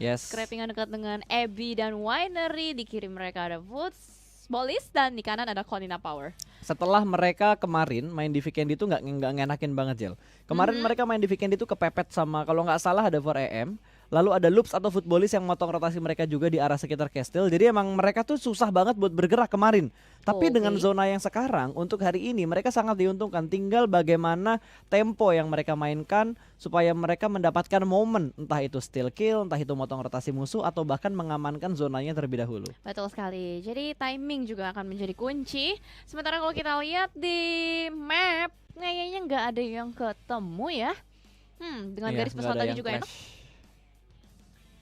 Yes. Scrapingan dekat dengan Abby dan Winery. Di kiri mereka ada Footballis dan di kanan ada Konina Power. Setelah mereka kemarin main di weekend itu nggak ngenakin banget, Jel. Kemarin mereka main di weekend itu kepepet sama, kalau nggak salah ada 4AM. Lalu ada Loops atau Footballis yang motong rotasi mereka juga di arah sekitar Castle. Jadi emang mereka tuh susah banget buat bergerak kemarin. Tapi dengan zona yang sekarang untuk hari ini mereka sangat diuntungkan. Tinggal bagaimana tempo yang mereka mainkan supaya mereka mendapatkan momen, entah itu steal kill, entah itu motong rotasi musuh atau bahkan mengamankan zonanya terlebih dahulu. Betul sekali. Jadi timing juga akan menjadi kunci. Sementara kalau kita lihat di map, kayaknya nggak ada yang ketemu ya. Dengan garis pesawat tadi juga enak.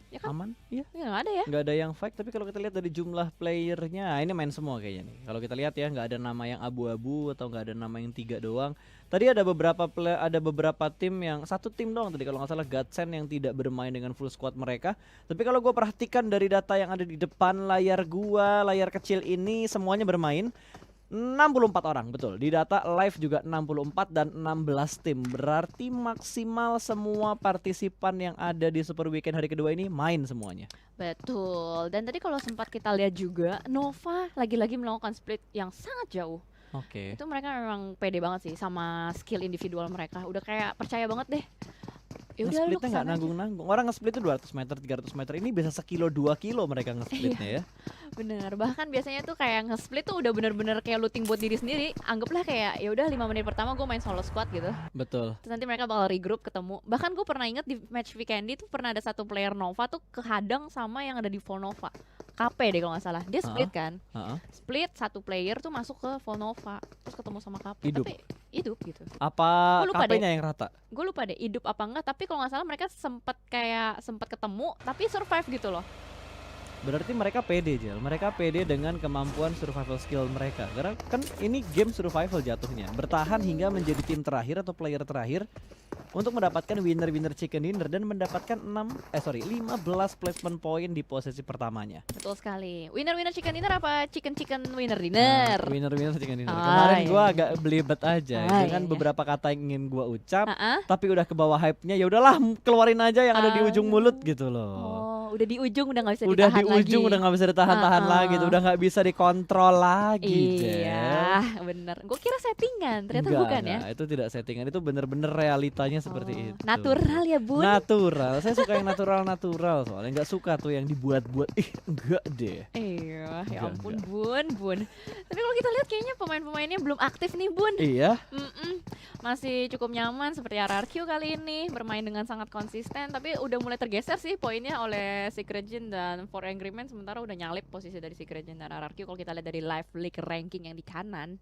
Ya kan? Aman? Iya. Nggak ada ya. Nggak ada yang fight, tapi kalau kita lihat dari jumlah playernya, ini main semua kayaknya nih. Kalau kita lihat ya, nggak ada nama yang abu-abu atau nggak ada nama yang 3 doang. Tadi ada beberapa tim yang satu tim doang tadi kalau nggak salah Godsend yang tidak bermain dengan full squad mereka. Tapi kalau gue perhatikan dari data yang ada di depan layar gua, layar kecil ini semuanya bermain. 64 orang, betul. Di data live juga 64 dan 16 tim. Berarti maksimal semua partisipan yang ada di Super Weekend hari kedua ini main semuanya. Betul. Dan tadi kalau sempat kita lihat juga, Nova lagi-lagi melakukan split yang sangat jauh. Oke. Itu mereka memang pede banget sih sama skill individual mereka. Udah kayak percaya banget deh. Nge-splitnya nggak nanggung-nanggung. Orang nge-split itu 200 meter, 300 meter. Ini bisa sekilo 2 kilo mereka nge-splitnya ya. Bener, bahkan biasanya tuh kayak nge-split tuh udah bener-bener kayak looting buat diri sendiri. Anggaplah kayak ya udah 5 menit pertama gue main solo squad gitu. Betul. Terus nanti mereka bakal regroup ketemu. Bahkan gue pernah inget di match weekend itu pernah ada satu player Nova tuh kehadang sama yang ada di Vol Nova. KP deh kalau nggak salah. Dia split kan. Split satu player tuh masuk ke Vol Nova. Terus ketemu sama KP. Hidup. Tapi hidup gitu. Apa KP-nya yang rata? Gue lupa deh hidup apa enggak. Tapi kalau nggak salah mereka sempat ketemu tapi survive gitu loh. Berarti mereka pede, Jel. Mereka pede dengan kemampuan survival skill mereka. Karena kan ini game survival jatuhnya. Bertahan hingga menjadi tim terakhir atau player terakhir untuk mendapatkan winner chicken dinner dan mendapatkan 15 placement point di posisi pertamanya. Betul sekali. Winner chicken dinner apa chicken winner dinner? Winner chicken dinner. Kemarin gua agak belibet aja dengan beberapa kata yang ingin gua ucap, tapi udah ke bawah hype-nya. Ya udahlah, keluarin aja yang ada di ujung mulut gitu loh. Udah di ujung udah nggak bisa ditahan lagi. Udah di ujung udah nggak bisa ditahan lagi, udah nggak bisa dikontrol lagi. Iya, bener. Gue kira settingan, ternyata bukan ya. Itu tidak settingan, itu bener-bener realitanya seperti itu. Natural ya bun. Natural, saya suka yang natural soalnya nggak suka tuh yang dibuat-buat. Enggak deh. Iya, ya ampun bun. Tapi kalau kita lihat kayaknya pemain-pemainnya belum aktif nih bun. Iya. Masih cukup nyaman seperti RRQ kali ini, bermain dengan sangat konsisten. Tapi udah mulai tergeser sih poinnya oleh Secret Jin dan For Angry Men, sementara udah nyalip posisi dari Secret Jin dan RRQ. Kalau kita lihat dari live league ranking yang di kanan,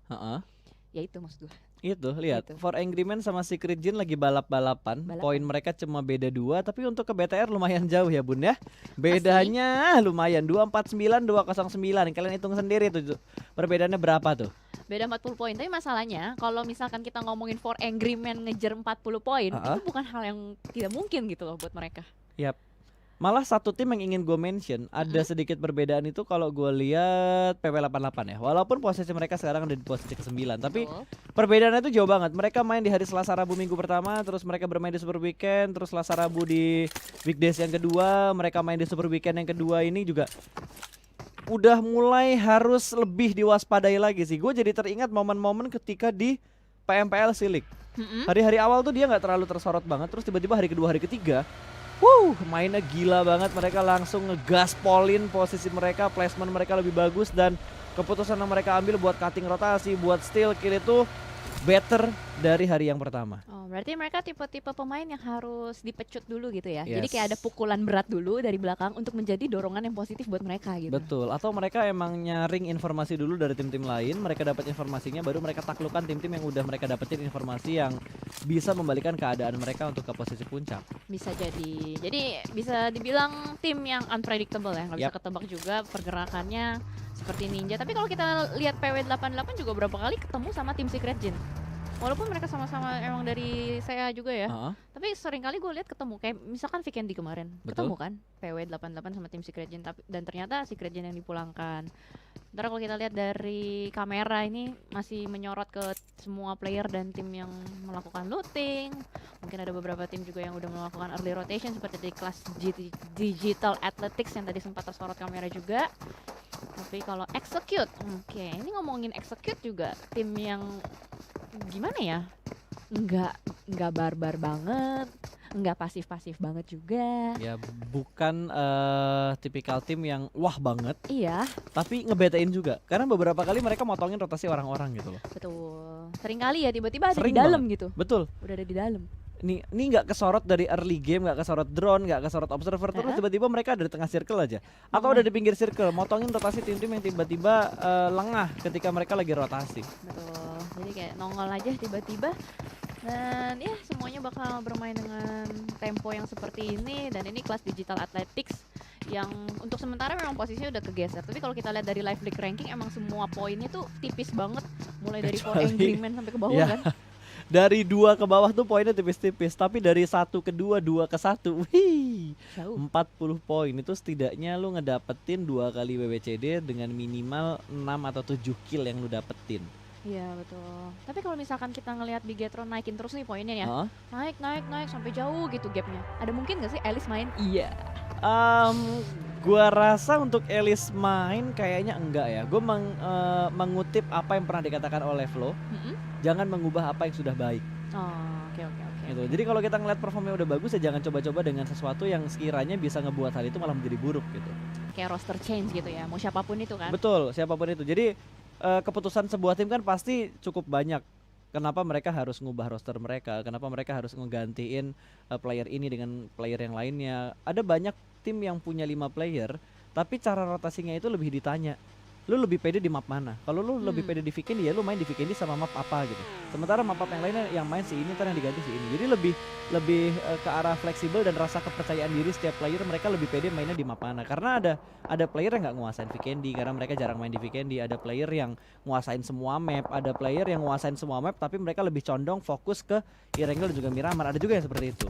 ya itu maksud gue. Itu lihat For Angry Men sama Secret Jin lagi balapan. Poin mereka cuma beda 2, tapi untuk ke BTR lumayan jauh ya bun ya. Bedanya lumayan 249 209. Kalian hitung sendiri tuh perbedaannya berapa tuh. Beda 40 poin. Tapi masalahnya kalau misalkan kita ngomongin For Angry Men ngejar 40 poin, itu bukan hal yang tidak mungkin gitu loh buat mereka. Yap. Malah satu tim yang ingin gue mention, ada sedikit perbedaan itu kalau gue lihat PP88 ya. Walaupun posisi mereka sekarang ada di posisi ke-9, tapi perbedaannya itu jauh banget. Mereka main di hari Selasa Rabu minggu pertama, terus mereka bermain di Super Weekend, terus Selasa Rabu di Weekdays yang kedua, mereka main di Super Weekend yang kedua ini juga udah mulai harus lebih diwaspadai lagi sih. Gue jadi teringat momen-momen ketika di PMPL Silik. Hari-hari awal tuh dia nggak terlalu tersorot banget, terus tiba-tiba hari kedua, hari ketiga mainnya gila banget. Mereka langsung ngegaspolin posisi mereka, placement mereka lebih bagus, dan keputusan yang mereka ambil buat cutting rotasi, buat steal kill itu better dari hari yang pertama. Berarti mereka tipe-tipe pemain yang harus dipecut dulu gitu ya. Jadi kayak ada pukulan berat dulu dari belakang untuk menjadi dorongan yang positif buat mereka gitu. Betul, atau mereka emang nyaring informasi dulu dari tim-tim lain, mereka dapat informasinya baru mereka taklukkan tim-tim yang udah mereka dapetin informasi yang bisa membalikan keadaan mereka untuk ke posisi puncak. Bisa jadi. Jadi bisa dibilang tim yang unpredictable ya, nggak bisa ketebak juga pergerakannya seperti ninja. Tapi kalau kita lihat PW88 juga berapa kali ketemu sama tim Secret Jin. Walaupun mereka sama-sama emang dari saya juga ya, tapi sering kali gue lihat ketemu kayak misalkan Vikendi kemarin. Ketemu kan PW88 sama tim Secret Jin, dan ternyata Secret Jin yang dipulangkan. Ntar kalau kita lihat dari kamera ini masih menyorot ke semua player dan tim yang melakukan looting. Mungkin ada beberapa tim juga yang udah melakukan early rotation seperti di kelas Digital Athletics yang tadi sempat tersorot kamera juga. Tapi kalau execute, oke, ini ngomongin execute juga tim yang gimana ya? Nggak barbar banget, nggak pasif-pasif banget juga. Ya bukan tipikal tim yang wah banget, Iya, tapi ngebetain juga. Karena beberapa kali mereka motongin rotasi orang-orang gitu loh. betul. Sering kali ya tiba-tiba ada di Sering dalam banget. gitu. Betul. Udah ada di dalam. Ini nggak kesorot dari early game, nggak kesorot drone, nggak kesorot observer, terus tiba-tiba mereka ada di tengah circle aja, atau ada di pinggir circle, motongin rotasi tim-tim yang tiba-tiba lengah ketika mereka lagi rotasi. Betul. Jadi kayak nongol aja tiba-tiba. Dan ya semuanya bakal bermain dengan tempo yang seperti ini. Dan ini kelas Digital Athletics yang untuk sementara memang posisinya udah kegeser. Tapi kalau kita lihat dari live league ranking emang semua poinnya tuh tipis banget. Mulai dari For Angry Man sampai ke bawah Ya. kan. Dari 2 ke bawah tuh poinnya tipis-tipis, tapi dari 1 ke 2, 2 ke 1, wih, Jauh. 40 poin itu setidaknya lu ngedapetin 2 kali WWCD dengan minimal 6 atau 7 kill yang lu dapetin. Iya betul. Tapi kalau misalkan kita ngelihat Bigetron naikin terus nih poinnya ya. Hah? Naik sampai jauh gitu gapnya. Ada mungkin gak sih Alice main? Iya. Gua rasa untuk Elis main kayaknya enggak ya. Gue mengutip apa yang pernah dikatakan oleh Flo, jangan mengubah apa yang sudah baik. Oh, oke. Gitu. Jadi kalau kita ngeliat performnya udah bagus ya jangan coba-coba dengan sesuatu yang sekiranya bisa ngebuat hal itu malah menjadi buruk gitu. Kayak roster change gitu ya. Mau siapapun itu kan. Betul, siapapun itu. Jadi keputusan sebuah tim kan pasti cukup banyak. Kenapa mereka harus ngubah roster mereka? Kenapa mereka harus ngegantiin player ini dengan player yang lainnya? Ada banyak tim yang punya 5 player, tapi cara rotasinya itu lebih ditanya. Lu lebih pede di map mana? Kalau lu lebih pede di Vikendi ya lu main di Vikendi sama map apa gitu. Sementara map-map yang lainnya yang main si ini ntar yang diganti si ini. Jadi lebih ke arah fleksibel dan rasa kepercayaan diri setiap player, mereka lebih pede mainnya di map mana. Karena ada player yang nggak nguasain Vikendi karena mereka jarang main di Vikendi. Ada player yang nguasain semua map, ada player yang nguasain semua map tapi mereka lebih condong fokus ke Erangel dan juga Miramar. Ada juga yang seperti itu.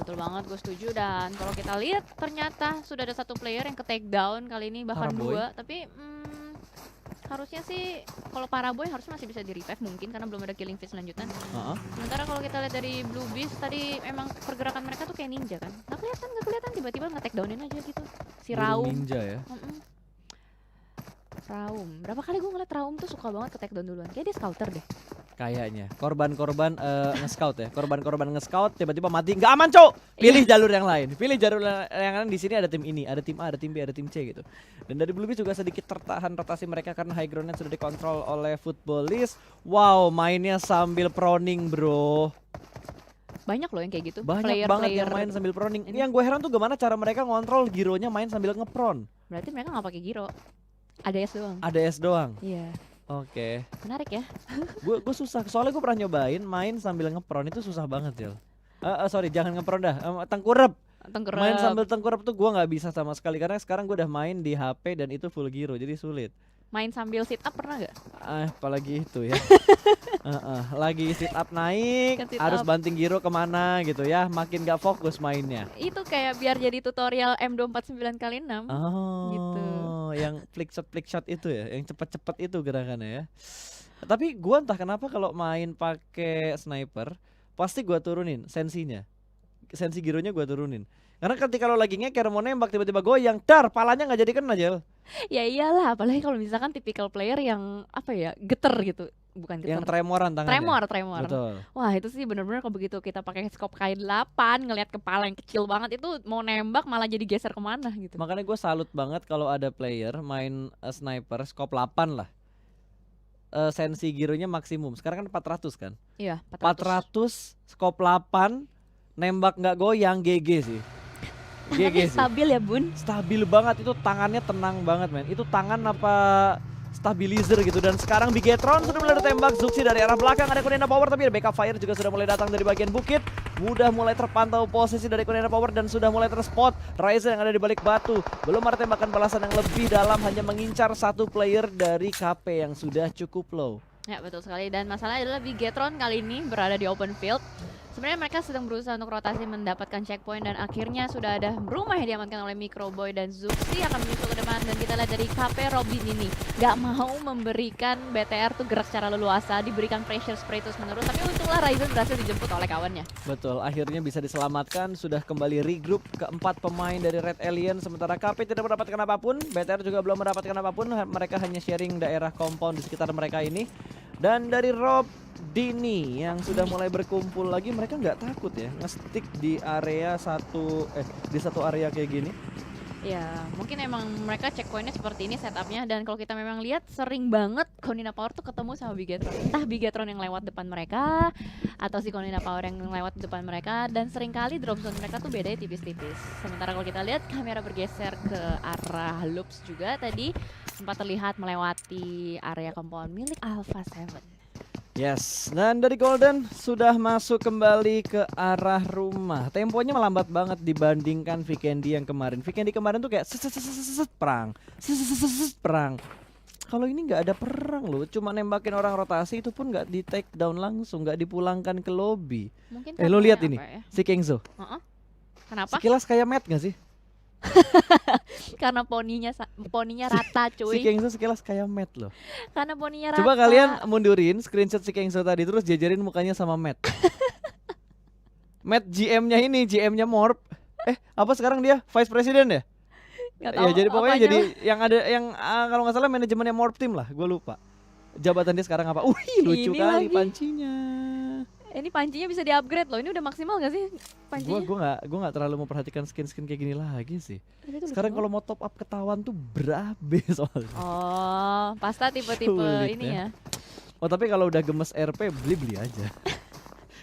Betul banget, gue setuju. Dan kalau kita lihat ternyata sudah ada satu player yang ke take down kali ini, bahkan Paraboy. 2. Tapi harusnya sih kalau Paraboy harusnya masih bisa di revive mungkin karena belum ada killing feed selanjutnya. Sementara kalau kita lihat dari Blue Beast tadi emang pergerakan mereka tuh kayak ninja kan. Nggak kelihatan tiba-tiba nge-take downin aja gitu. Si Burung Raum. ninja ya. Raum. Berapa kali gue ngeliat Raum tuh suka banget ke take down duluan. Kayak dia scouter deh. Kayaknya korban-korban nge-scout ya. Korban-korban nge-scout tiba-tiba mati. Nggak aman, Cok. Pilih jalur yang lain. Pilih jalur yang lain. Di sini ada tim ini, ada tim A, ada tim B, ada tim C gitu. Dan dari Blue Beast juga sedikit tertahan rotasi mereka karena high groundnya sudah dikontrol oleh Footballist. Wow, mainnya sambil proning, bro. Banyak loh yang kayak gitu. Banyak banget yang main sambil proning. Yang gue heran tuh gimana cara mereka ngontrol gironya main sambil ngepron. Berarti mereka nggak pakai giro. Ada S doang. Ada S doang. Iya. Oke. Menarik ya. Gue susah. Soalnya gue pernah nyobain main sambil ngepron itu susah banget, Jel. Sorry, jangan ngepron dah. Tengkurap. Main sambil tengkurap tuh gue nggak bisa sama sekali karena sekarang gue udah main di HP dan itu full giro jadi sulit. Main sambil sit up pernah nggak? Apalagi itu ya. Lagi sit up naik, Sit harus up. banting giro kemana gitu ya, makin gak fokus mainnya. Itu kayak biar jadi tutorial M249x6. Oh, Gitu. yang flick shot itu ya, yang cepet-cepet itu gerakannya ya. Tapi gua entah kenapa kalau main pakai sniper, pasti gua turunin sensinya. Sensi gironya gua turunin. Karena ketika lo lagi ngeker mau nembak tiba-tiba goyang, dar palanya nggak jadi kena aja. Ya iyalah, apalagi kalau misalkan tipikal player yang apa ya, geter gitu. Bukan geter. Yang tremoran tangannya. Tremor. Betul. Wah, itu sih bener-bener kalau begitu kita pakai scope K8 ngelihat kepala yang kecil banget itu mau nembak malah jadi geser kemana gitu. Makanya gue salut banget kalau ada player main sniper scope 8 lah. Sensi gironya maksimum. Sekarang kan 400 kan? Iya, 400 scope 8 nembak nggak goyang GG sih. Tangannya stabil ya, Bun. Stabil banget itu, tangannya tenang banget, men. Itu tangan apa stabilizer gitu. Dan sekarang Bigetron sudah mulai ditembak. Zuxi dari arah belakang, ada Kunena Power tapi ada backup fire juga sudah mulai datang dari bagian bukit. Mudah mulai terpantau posisi dari Kunena Power dan sudah mulai terspot Ryzen yang ada di balik batu. Belum ada tembakan balasan yang lebih dalam, hanya mengincar satu player dari KP yang sudah cukup low. Ya, betul sekali. Dan masalahnya adalah Bigetron kali ini berada di open field. Sebenarnya mereka sedang berusaha untuk rotasi mendapatkan checkpoint dan akhirnya sudah ada rumah yang diamankan oleh Microboy dan Zuxi akan menyusul ke depan dan kita lihat dari KP Robin ini gak mau memberikan BTR tuh gerak secara leluasa, diberikan pressure spray terus menerus, tapi untunglah Ryzen berhasil dijemput oleh kawannya. Betul, akhirnya bisa diselamatkan, sudah kembali regroup keempat pemain dari Red Alien, sementara KP tidak mendapatkan apapun, BTR juga belum mendapatkan apapun, mereka hanya sharing daerah compound di sekitar mereka ini. Dan dari Rob Dini yang sudah mulai berkumpul lagi, mereka nggak takut ya nge-stick di area di satu area kayak gini. Ya, mungkin emang mereka checkpointnya seperti ini setupnya, dan kalau kita memang lihat sering banget Konina Power tuh ketemu sama Bigetron. Entah Bigetron yang lewat depan mereka atau si Konina Power yang lewat depan mereka, dan seringkali drop zone mereka tuh bedanya tipis-tipis. Sementara kalau kita lihat kamera bergeser ke arah Loops juga tadi sempat terlihat melewati area compound milik Alpha 7. Yes, dan dari Golden sudah masuk kembali ke arah rumah. Temponya melambat banget dibandingkan Vikendi yang kemarin. Vikendi kemarin tuh kayak perang, perang. Kalau ini nggak ada perang loh, cuma nembakin orang rotasi itu pun nggak di take down langsung, nggak dipulangkan ke lobby. Mungkin Lo lihat apa ini, ya? si Kengzo. Kenapa? Sekilas kayak Matt nggak sih? Karena poninya rata Si cuy. Kengzo sekilas kayak Matt loh. Karena poninya rata. Coba kalian mundurin screenshot si Kengzo tadi terus jajarin mukanya sama Matt. Matt GM-nya ini, GM-nya Morp. Apa sekarang dia Vice President ya? Nggak Ya tahu jadi pokoknya apanya jadi lah. yang ada yang kalau nggak salah manajemennya Morp Team lah, gue lupa. Jabatan dia sekarang apa? Lucu Ini kali lagi. pancinya. Ini pancinya bisa di-upgrade loh. Ini udah maksimal gak sih pancinya? Gue nggak terlalu memperhatikan skin kayak gini lagi sih. Tapi itu Sekarang lucu kalau mau top up ketahuan tuh berabe soalnya. banget. Oh, pasta tipe-tipe Sulit ini ya. ya. Oh tapi kalau udah gemes RP beli aja.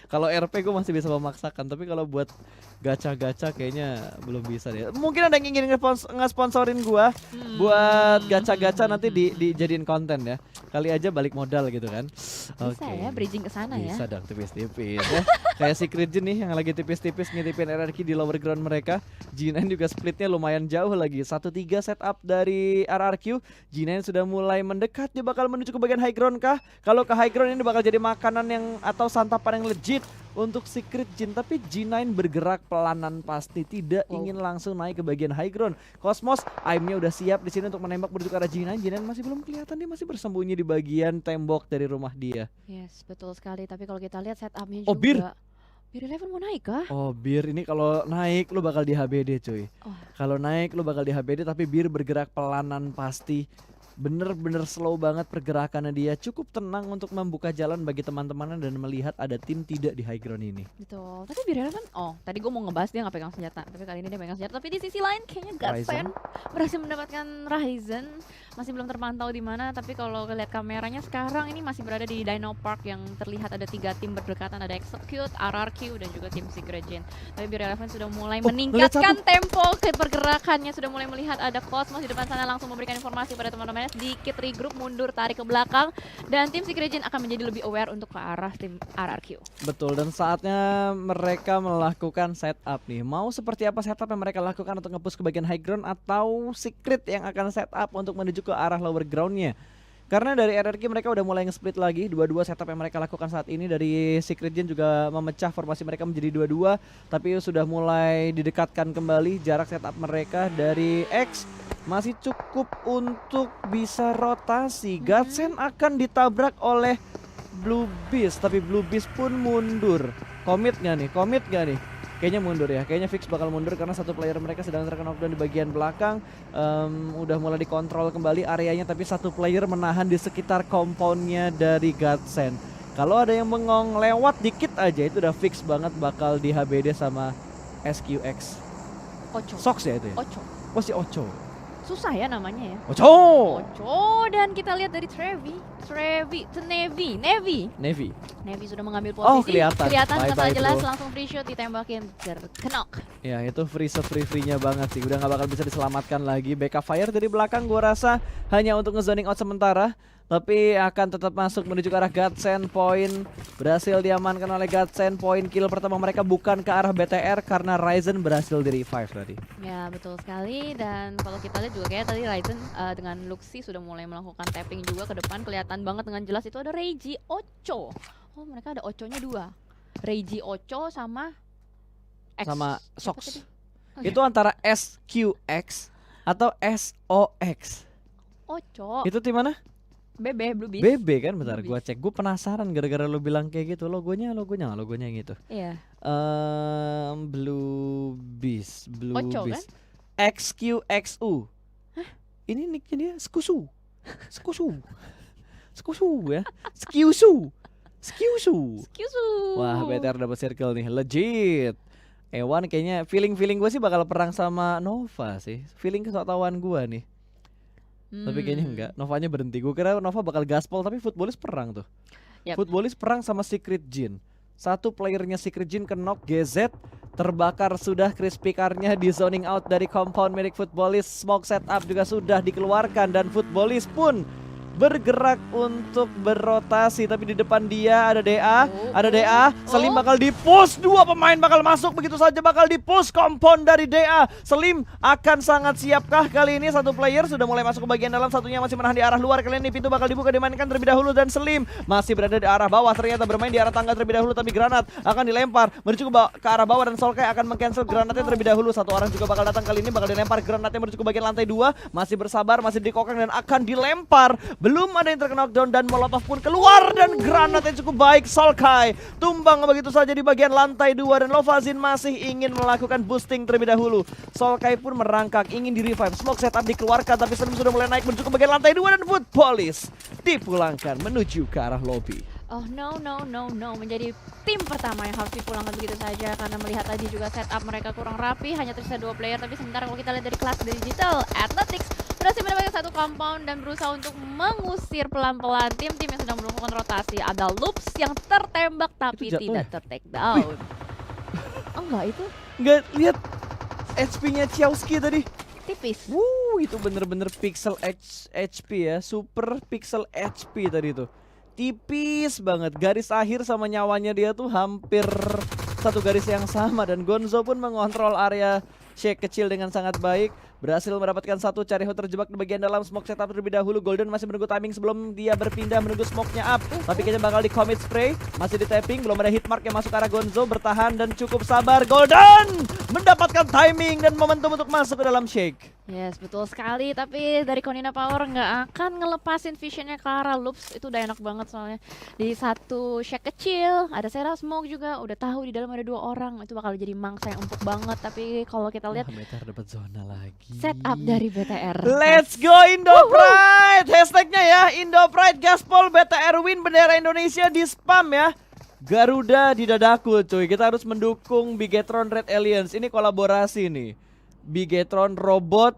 Kalau RP gue masih bisa memaksakan, tapi kalau buat gacha-gacha kayaknya belum bisa deh. Mungkin ada yang ingin nge-sponsorin gua buat gacha-gacha nanti dijadiin konten ya. Kali aja balik modal gitu kan. Bisa ya bridging ke sana ya. Bisa dong tipis-tipis ya. Kayak Secret Jin nih yang lagi tipis-tipis ngitipin RRQ di lower ground mereka. G9 juga splitnya lumayan jauh lagi. 1-3 setup dari RRQ. G9 sudah mulai mendekat, dia bakal menuju ke bagian high ground kah? Kalau ke high ground ini bakal jadi makanan yang atau santapan yang legit untuk Secret Jin, tapi G9 bergerak pelanan pasti, tidak ingin langsung naik ke bagian high ground. Cosmos, aimnya udah siap di sini untuk menembak menuju ke arah G9. G9 masih belum kelihatan, dia masih bersembunyi di bagian tembok dari rumah dia. Yes, betul sekali. Tapi kalau kita lihat setupnya Oh, juga. Bir 11 mau naik kah? Oh, Bir ini kalau naik lu bakal di HBD cuy. Oh. Kalau naik lu bakal di HBD, tapi Bir bergerak pelanan pasti. Bener-bener slow banget pergerakannya dia, cukup tenang untuk membuka jalan bagi teman-temannya dan melihat ada tim tidak di high ground ini. Betul. Tapi Bir 11, tadi gue mau ngebahas dia nggak pegang senjata. Tapi kali ini dia pegang senjata. Tapi di sisi lain kayaknya Godsend berhasil mendapatkan Ryzen. Masih belum terpantau di mana. Tapi kalau lihat kameranya sekarang ini masih berada di Dino Park yang terlihat ada 3 tim berdekatan. Ada Execute, RRQ dan juga tim Secret Jin. Tapi Bir 11 sudah mulai meningkatkan tempo ke pergerakannya. Sudah mulai melihat ada Cosmos di depan sana, langsung memberikan informasi pada teman-teman. Sedikit regroup, mundur, tarik ke belakang, dan tim Secret Jin akan menjadi lebih aware untuk ke arah tim RRQ. Betul, dan saatnya mereka melakukan setup nih. Mau seperti apa setup yang mereka lakukan untuk nge-push ke bagian high ground, atau Secret yang akan setup untuk menuju ke arah lower groundnya? Karena dari RRQ mereka udah mulai nge-split lagi. Dua-dua setup yang mereka lakukan saat ini. Dari Secret Jin juga memecah formasi mereka menjadi dua-dua, tapi sudah mulai didekatkan kembali. Jarak setup mereka dari X masih cukup untuk bisa rotasi. Godsend akan ditabrak oleh Blue Beast, tapi Blue Beast pun mundur. Komit gak nih? Kayaknya mundur ya, kayaknya fix bakal mundur karena satu player mereka sedang terkena knockdown di bagian belakang. Udah mulai dikontrol kembali areanya, tapi satu player menahan di sekitar compoundnya dari Godsend. Kalau ada yang bengong lewat dikit aja itu udah fix banget bakal di HBD sama SQX. Ocho. Sox ya itu ya? Ocho. Oh si Ocho. Susah ya namanya ya. Ocho! Ocho, dan kita lihat dari Trevi to Navy sudah mengambil Oh, posisi. kelihatan. Kelihatan dengan Bye-bye, sangat jelas, bro. langsung free shot ditembakin terkenok. Ya itu free-nya banget sih. Udah gak bakal bisa diselamatkan lagi. Backup fire dari belakang gua rasa hanya untuk nge-zoning out sementara, tapi akan tetap masuk menuju ke arah Godsend. Point berhasil diamankan oleh Godsend. Point kill pertama mereka bukan ke arah BTR karena Ryzen berhasil di revive tadi. Ya betul sekali, dan kalau kita lihat juga kayak tadi Ryzen dengan Luxi sudah mulai melakukan tapping juga ke depan. Kelihatan banget dengan jelas itu ada Reiji Ocho. Oh mereka ada Ochonya 2. Reiji Ocho sama X. Sama Siapa Sox. tadi? Itu antara SQX atau SOX. Ocho. Itu tim mana? BB Blue Beast. BB kan, bentar Blue gua cek. Gue penasaran gara-gara lu bilang kayak gitu. Logonya yang itu. Iya. Blue Beast, Ocho, Beast. XQXU. Ini nicknya dia Skusu. Skusu ya. Skusu. Kyusu. Wah, BTR dapat circle nih, legit. Ewan kayaknya feeling gue sih bakal perang sama Nova sih. Feeling kesotauan gua nih. Tapi kayaknya enggak. Novanya berhenti. Gue kira Nova bakal gaspol tapi Footballis perang tuh. Yap. Footballis perang sama Secret Jin. Satu playernya Secret Jin ke knock GZ. Terbakar sudah crispy car-nya di zoning out dari compound milik Footballis. Smoke setup juga sudah dikeluarkan dan Footballis pun bergerak untuk berotasi, tapi di depan dia ada DA, Selim bakal di-push, dua pemain bakal masuk begitu saja, bakal di-push compound dari DA. Selim akan sangat siapkah kali ini? Satu player sudah mulai masuk ke bagian dalam, satunya masih menahan di arah luar. Kali ini pintu bakal dibuka, dimainkan terlebih dahulu dan Selim masih berada di arah bawah, ternyata bermain di arah tangga terlebih dahulu, tapi granat akan dilempar menuju ke arah bawah dan Solkai akan meng-cancel granatnya terlebih dahulu. Satu orang juga bakal datang kali ini, bakal dilempar granatnya menuju ke bagian lantai 2, masih bersabar, masih dikokang dan akan dilempar. Belum ada yang terkena knockdown dan Molotov pun keluar dan granatnya cukup baik. Solkai tumbang begitu saja di bagian lantai 2 dan Lovazin masih ingin melakukan boosting terlebih dahulu. Solkai pun merangkak ingin di revive. Smoke setup dikeluarkan tapi Selim sudah mulai naik menuju ke bagian lantai 2 dan Footballis dipulangkan menuju ke arah lobby. Oh no, menjadi tim pertama yang harus dipulangkan begitu saja karena melihat tadi juga setup mereka kurang rapi, hanya tersisa 2 player. Tapi sementara kalau kita lihat dari kelas Digital Athletics berhasil mendapatkan satu compound dan berusaha untuk mengusir pelan-pelan tim-tim yang sedang melakukan rotasi. Ada Loops yang tertembak tapi tidak ter-take down. Enggak, itu Nggak lihat HP-nya Chiowski tadi. tipis. Itu bener-bener pixel HP ya, super pixel HP tadi tuh. Tipis banget, garis akhir sama nyawanya dia tuh hampir satu garis yang sama. Dan Gonzo pun mengontrol area shake kecil dengan sangat baik. Berhasil mendapatkan satu, Cariho terjebak di bagian dalam, smoke setup terlebih dahulu. Golden masih menunggu timing sebelum dia berpindah menunggu smoke-nya up. Tapi kayaknya bakal di commit spray, masih di tapping, belum ada hitmark yang masuk ke arah Gonzo. Bertahan dan cukup sabar, Golden mendapatkan timing dan momentum untuk masuk ke dalam shake. Yes, betul sekali. Tapi dari Konina Power nggak akan ngelepasin visionnya ke arah Loops. Itu udah enak banget soalnya. Di satu shake kecil, ada Sera Smoke juga. Udah tahu di dalam ada 2 orang. Itu bakal jadi mangsa yang empuk banget. Tapi kalau kita lihat BTR dapat zona lagi. setup dari BTR. Let's go Indo Pride. Hashtagnya ya Indo Pride Gaspol BTR win, bendera Indonesia di spam ya. Garuda di dadaku cuy. Kita harus mendukung Bigetron Red Aliens. Ini kolaborasi nih. Bigetron robot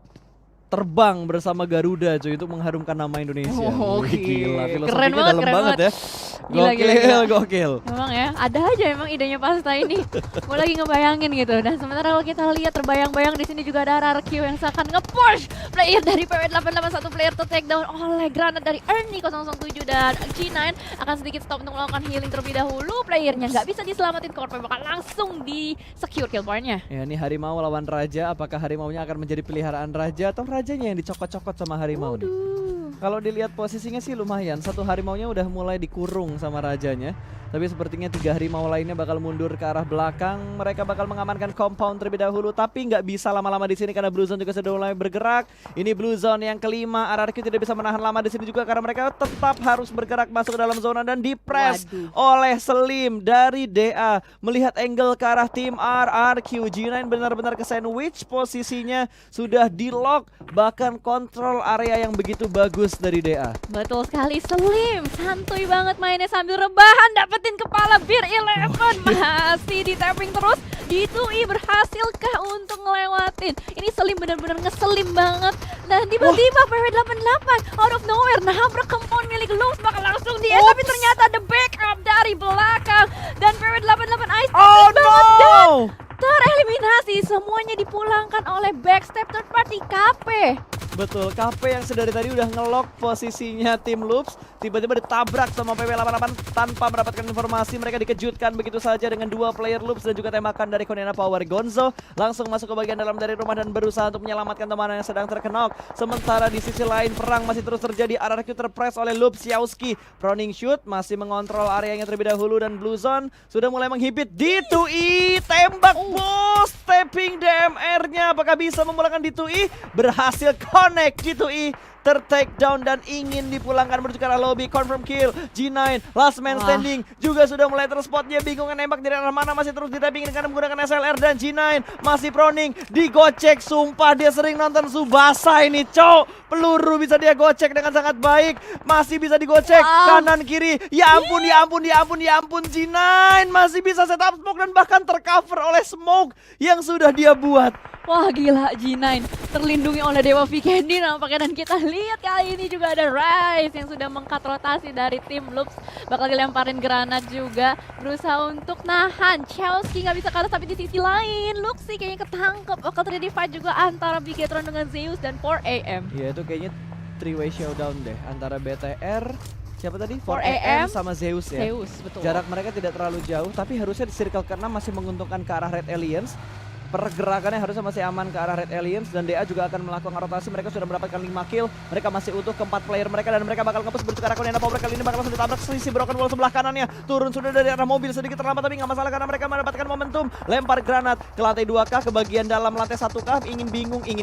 terbang bersama Garuda cuy, itu mengharumkan nama Indonesia. Oke. Gila, Keren filosofinya banget, dalam keren banget banget. ya. Gila, Gokil, gila. gokil. Memang ya, ada aja emang idenya Pasta ini. Gue lagi ngebayangin gitu. Dan sementara kalau kita lihat terbayang-bayang di sini juga ada RRQ yang seakan nge-push player dari PW881, player to take down oleh granat dari Ernie 007 dan G9 akan sedikit stop untuk melakukan healing terlebih dahulu. Playernya nggak bisa diselamatin, Korpe bakal langsung di secure kill point-nya. Ya ini harimau lawan raja, apakah harimaunya akan menjadi peliharaan raja atau rajanya yang dicokot-cokot sama harimau nih? Kalau dilihat posisinya sih lumayan, satu harimaunya udah mulai dikurung sama rajanya. Tapi sepertinya 3 harimau lainnya bakal mundur ke arah belakang. Mereka bakal mengamankan compound terlebih dahulu, tapi nggak bisa lama-lama di sini karena Blue Zone juga sudah mulai bergerak. Ini Blue Zone yang kelima, RRQ tidak bisa menahan lama di sini juga karena mereka tetap harus bergerak masuk ke dalam zona dan dipress oleh Selim dari DA. Melihat angle ke arah tim RRQ, G9 benar-benar ke sandwich, posisinya sudah di lock, bahkan kontrol area yang begitu bagus dari DA. Betul sekali, Selim santuy banget mainnya sambil rebahan, dapetin kepala Bir 11 masih di tapping terus. Ditui berhasilkah untuk ngelewatin? Ini Selim benar-benar ngeselim banget. Dan tiba-tiba PW88 out of nowhere nabrak compound milik Lux, bakal langsung dia. Tapi ternyata ada backup dari belakang dan PW88 ice Oh no! dan tereliminasi. Semuanya dipulangkan oleh backstep third party KP. Betul, KP yang sedari tadi udah ngelock posisinya tim Loops. tiba-tiba ditabrak sama PW88 tanpa mendapatkan informasi. Mereka dikejutkan begitu saja dengan 2 player loops dan juga tembakan dari Konena Power. Gonzo langsung masuk ke bagian dalam dari rumah dan berusaha untuk menyelamatkan temannya yang sedang terkenok. Sementara di sisi lain perang masih terus terjadi. RRQ terpress oleh Loops. Xiaoski Proning shoot masih mengontrol areanya terlebih dahulu dan Blue Zone sudah mulai menghibit D2E. Tembak bos, tapping DMR-nya. Apakah bisa memulangkan D2E? Berhasil connect D2E. Ter-take down dan ingin dipulangkan menuju ke arah lobby. Confirm kill. G9 last man standing juga sudah mulai terspot. Dia bingung nembak dari arah mana. Masih terus ditapping dengan menggunakan SLR. Dan G9 masih proning. Digocek. Sumpah dia sering nonton Tsubasa ini cowok. Peluru bisa dia gocek dengan sangat baik. Masih bisa digocek kanan kiri. Ya ampun, ya ampun, ya ampun, ya ampun. G9 masih bisa setup smoke dan bahkan tercover oleh smoke yang sudah dia buat. Wah gila, G9 terlindungi oleh Dewa Vikendi nampaknya, dan kita lihat kali ini juga ada Rise yang sudah mengkat rotasi dari tim Loops. Bakal dilemparin granat juga, berusaha untuk nahan. Chelsea nggak bisa ke atas, tapi di sisi lain Luxi kayaknya ketangkep. Bakal terjadi fight juga antara Bigetron dengan Zeus dan 4AM. Iya itu kayaknya 3-way showdown deh antara BTR, siapa tadi? 4AM sama Zeus ya. Zeus, betul. Jarak mereka tidak terlalu jauh, tapi harusnya di circle ke-6 masih menguntungkan ke arah Red Aliens. Pergerakannya harusnya masih aman ke arah Red Aliens dan DA juga akan melakukan rotasi. Mereka sudah mendapatkan 5 kill. Mereka masih utuh ke 4 player mereka dan mereka bakal nge-push menuju ke arah Konena Power. Kali ini bakal langsung ditabrak sisi broken wall sebelah kanannya. Turun sudah dari arah mobil, sedikit terlambat tapi nggak masalah karena mereka mendapatkan momentum. Lempar granat ke lantai 2K, ke bagian dalam lantai 1K. Ingin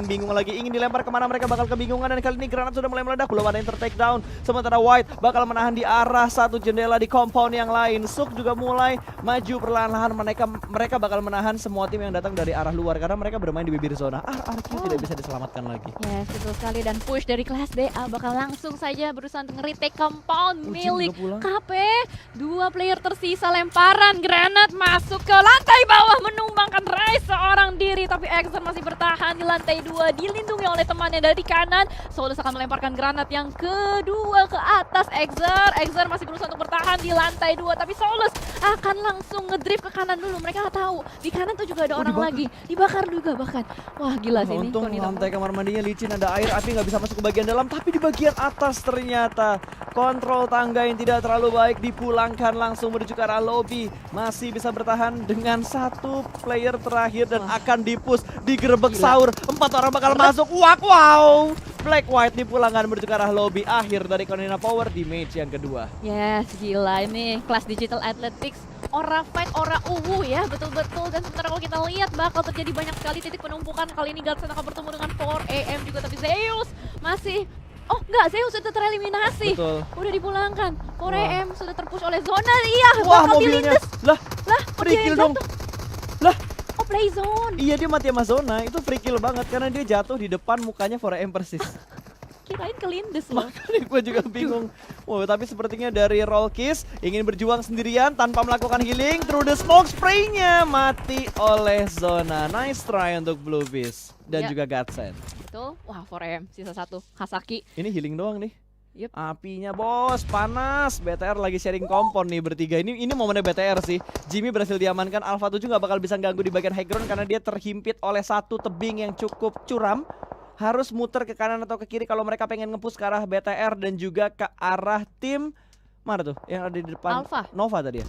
bingung lagi, ingin dilempar kemana, mereka bakal kebingungan. Dan kali ini granat sudah mulai meledak, belum ada yang ter-take down. Sementara White bakal menahan di arah satu jendela di compound yang lain. Suk juga mulai maju perlahan-lahan. Mereka bakal menahan semua tim yang datang dari arah luar karena mereka bermain di bibir zona. RRQ tidak bisa diselamatkan lagi. Yes, betul sekali, dan push dari kelas DA bakal langsung saja berusaha untuk nge-retake compound milik KP. 2 player tersisa, lemparan granat masuk ke lantai bawah menumbangkan Rise seorang diri, tapi Exer masih bertahan di lantai 2 dilindungi oleh temannya dari kanan. Solus akan melemparkan granat yang kedua ke atas Exer masih berusaha untuk bertahan di lantai 2, tapi Solus akan langsung ngedrift ke kanan dulu. Mereka tahu di kanan tuh juga ada orang lagi, dibakar juga bahkan. Wah gila sih ini. Untung lantai kamar mandinya licin, ada air, api nggak bisa masuk ke bagian dalam, tapi di bagian atas ternyata kontrol tangga yang tidak terlalu baik. Dipulangkan langsung menuju ke arah lobby. Masih bisa bertahan dengan 1 player terakhir dan akan dipus, digerebek sahur. 4 orang bakal masuk. Wow. Black White dipulangkan menuju ke arah lobby. Akhir dari Konena Power di match yang kedua. Yes, gila ini kelas Digital Athletics. Ora fight, ora ya, betul-betul. Dan sementara kalau kita lihat bakal terjadi banyak sekali titik penumpukan. Kali ini Gatsen akan bertemu dengan 4AM juga, tapi Zeus masih... Oh enggak, Zeus sudah tereliminasi. Betul. Udah dipulangkan. 4AM sudah terpush oleh zona. Iya, wah, bakal mobilnya. dilindes. Lah, free kill dong. Lah, oh play zone. iya dia mati sama zona. Itu free kill banget karena dia jatuh di depan mukanya 4AM persis. Kirain kelindes loh. Makanya gue juga bingung. Wow, tapi sepertinya dari Rollkiss ingin berjuang sendirian tanpa melakukan healing. Through the smoke spray-nya mati oleh zona. Nice try untuk Blue Beast dan juga Gatsen. Betul. Wah 4AM sisa 1 Hasaki. Ini healing doang nih. Yep. Apinya bos panas. BTR lagi sharing kompon nih bertiga. Ini momennya BTR sih. Jimmy berhasil diamankan. Alpha 7 gak bakal bisa ganggu di bagian high ground karena dia terhimpit oleh satu tebing yang cukup curam. Harus muter ke kanan atau ke kiri kalau mereka pengen nge-push ke arah BTR dan juga ke arah tim mana tuh yang ada di depan? Alpha. Nova tadi ya?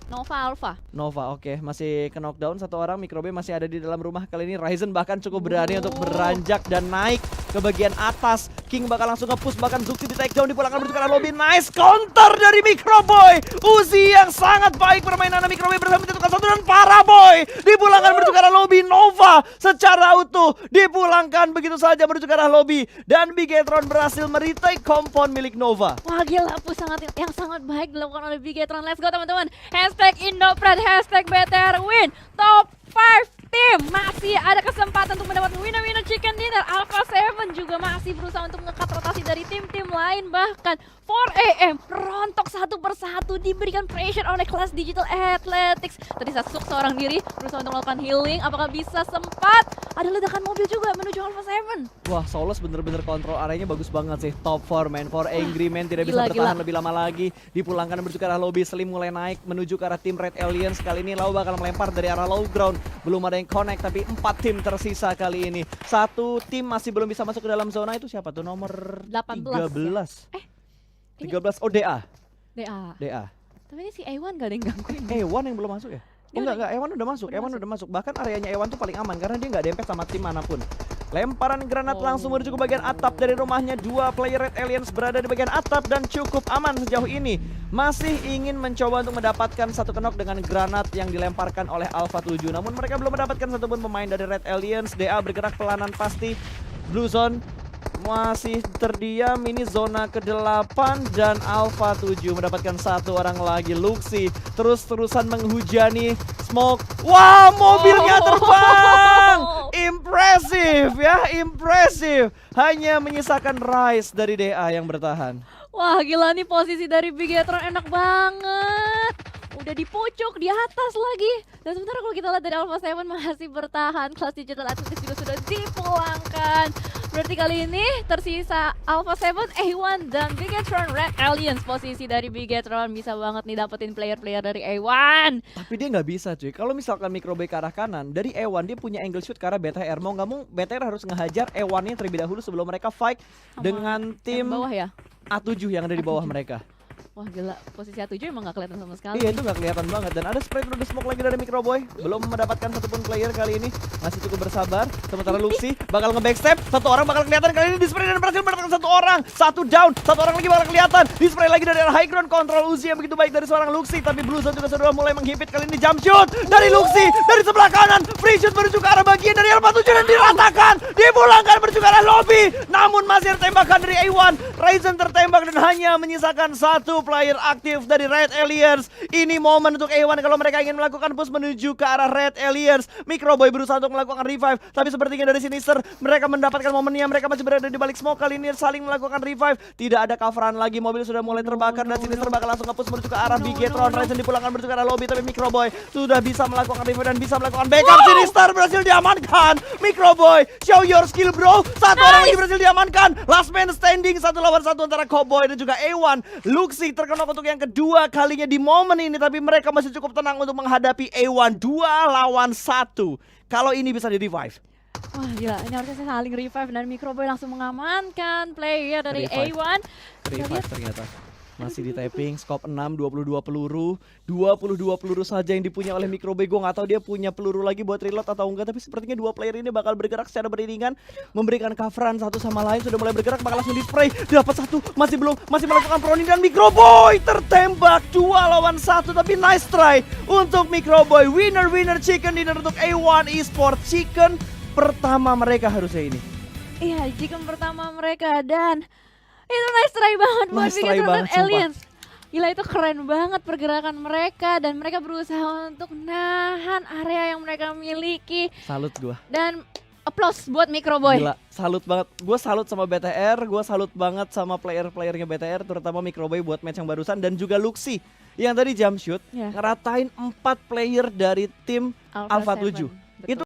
Nova, oke. Masih ke knockdown satu orang. Microbe masih ada di dalam rumah. Kali ini Ryzen bahkan cukup berani untuk beranjak dan naik ke bagian atas. King bakal langsung nge-push, bahkan Zuxi di take down, dipulangkan menuju ke arah lobby. Nice counter dari Microboy. Uzi yang sangat baik permainan Microboy bersama menentukan satu dan Paraboy dipulangkan menuju ke arah lobby. Nova secara utuh dipulangkan begitu saja menuju ke arah lobby dan Bigetron berhasil meretake compound milik Nova. Wah gila, push yang sangat baik dilakukan oleh Bigetron. Let's go teman-teman. Hashtag Indopred, hashtag BTR win. Top 5 tim masih ada kesempatan untuk mendapatkan winner chicken dinner. Alpha 7 juga masih berusaha untuk ngekat rotasi dari tim-tim lain. Bahkan 4AM rontok satu persatu, diberikan pressure oleh kelas Digital Athletics. Tadi Sasuk seorang diri berusaha untuk melakukan healing. Apakah bisa sempat? Ada ledakan mobil juga menuju Alpha 7. Wah, Solus bener-bener kontrol areanya bagus banget sih. Top 4 man, 4 Angry Man tidak bisa bertahan lebih lama lagi. Dipulangkan menuju ke arah lobby. Slim mulai naik menuju ke arah tim Red Aliens. Kali ini Lau bakal melempar dari arah low ground. Belum ada yang connect, tapi 4 tim tersisa kali ini. 1 tim masih belum bisa masuk ke dalam zona. Itu siapa tuh? Nomor 18 13 ya? Ini 13, oh DA. DA. Tapi ini si A1 gak ada yang gangguin. Ewan yang belum masuk ya? Oh Dia enggak, Ewan udah masuk, Ewan udah masuk. Bahkan areanya Ewan tuh paling aman karena dia nggak dempet sama tim manapun. Lemparan granat langsung menuju ke bagian atap dari rumahnya. Dua player Red Aliens berada di bagian atap dan cukup aman sejauh ini. Masih ingin mencoba untuk mendapatkan satu knock dengan granat yang dilemparkan oleh Alpha 7. Namun mereka belum mendapatkan satupun pemain dari Red Aliens. DA bergerak pelanan pasti. Blue Zone masih terdiam, ini zona ke-8 dan Alpha 7 mendapatkan satu orang lagi. Luxi terus-terusan menghujani smoke. Wah, mobilnya terbang. Impresif ya, impresif. Hanya menyisakan Rise dari DA yang bertahan. Wah gila nih posisi dari Bigetron enak banget. Udah di pojok, di atas lagi. Dan sementara kalau kita lihat dari Alpha 7 masih bertahan. Kelas Digital Athletics juga sudah dipulangkan. Berarti kali ini tersisa Alpha 7, A1 dan Bigetron Red Aliens. Posisi dari Bigetron bisa banget nih dapetin player-player dari A1. Tapi dia nggak bisa cuy. Kalau misalkan Microbay ke arah kanan, dari A1 dia punya angle shoot ke arah BTR. Mau nggak mau BTR harus ngehajar A1-nya terlebih dahulu sebelum mereka fight dengan tim bawah ya. A7 yang ada di bawah mereka. Wah gila, posisi A7 emang gak kelihatan sama sekali. Iya, itu nggak kelihatan banget. Dan ada spray through the smoke lagi dari Microboy. Belum mendapatkan satupun player kali ini. Masih cukup bersabar. Sementara Luxi bakal nge-backstep. Satu orang bakal kelihatan kali ini di spray dan berhasil mendapatkan satu orang. Satu down, satu orang lagi bakal kelihatan. Di spray lagi dari arah high ground. Control Uzi yang begitu baik dari seorang Luxi. Tapi Blue Zone juga sudah mulai menghimpit. Kali ini jump shoot dari Luxi. Dari sebelah kanan. Free shoot menuju ke arah bagian dari Alpha 7 dan diratakan. Dipulangkan menuju ke arah lobby. Namun masih ada tembakan dari A1. Ryzen tertembak dan hanya menyisakan satu player aktif dari Red Aliens. Ini momen untuk A1 kalau mereka ingin melakukan push menuju ke arah Red Aliens. Microboy berusaha untuk melakukan revive, tapi sepertinya dari Sinister mereka mendapatkan momennya. Mereka masih berada di balik smoke. Kali ini saling melakukan revive. Tidak ada coveran lagi. Mobil sudah mulai terbakar dan Sinister bakal langsung nge-push menuju ke arah Bigetron. Ryzen dipulangkan menuju ke arah lobby, tapi Microboy sudah bisa melakukan revive dan bisa melakukan backup. Sinister berhasil diamankan. Microboy, show your skill bro. Satu orang lagi berhasil diamankan. Last man standing, 1 lawan 1 antara Cowboy dan juga A1. Luxi terkena untuk yang kedua kalinya di momen ini, tapi mereka masih cukup tenang untuk menghadapi A1 2 lawan 1. Kalau ini bisa di revive. Wah gila, ini harusnya saling revive dan Microboy langsung mengamankan player dari A1. Revive ternyata. Masih di tapping, scope 6, 22 peluru. 22 peluru saja yang dipunya oleh Microboy. Gue gak tahu dia punya peluru lagi buat reload atau enggak. Tapi sepertinya dua player ini bakal bergerak secara beriringan. Memberikan coveran satu sama lain. Sudah mulai bergerak, bakal langsung di spray. Dapat satu, masih belum, masih melakukan proning. Dan Microboy tertembak 2 lawan 1. Tapi nice try untuk Microboy. Winner chicken dinner untuk A1 Esports. Chicken pertama mereka harusnya ini. Iya, chicken pertama mereka dan itu nice try banget buat Nice try Bigetron banget, Red Aliens. Gila itu keren banget pergerakan mereka dan mereka berusaha untuk nahan area yang mereka miliki. Salut gua. Dan applause buat Microboy. Gila, salut banget. Gue salut sama BTR, gue salut banget sama player-playernya BTR, terutama Microboy buat match yang barusan dan juga Luxi yang tadi jump shoot Ya. ngeratain 4 player dari tim Alpha 7.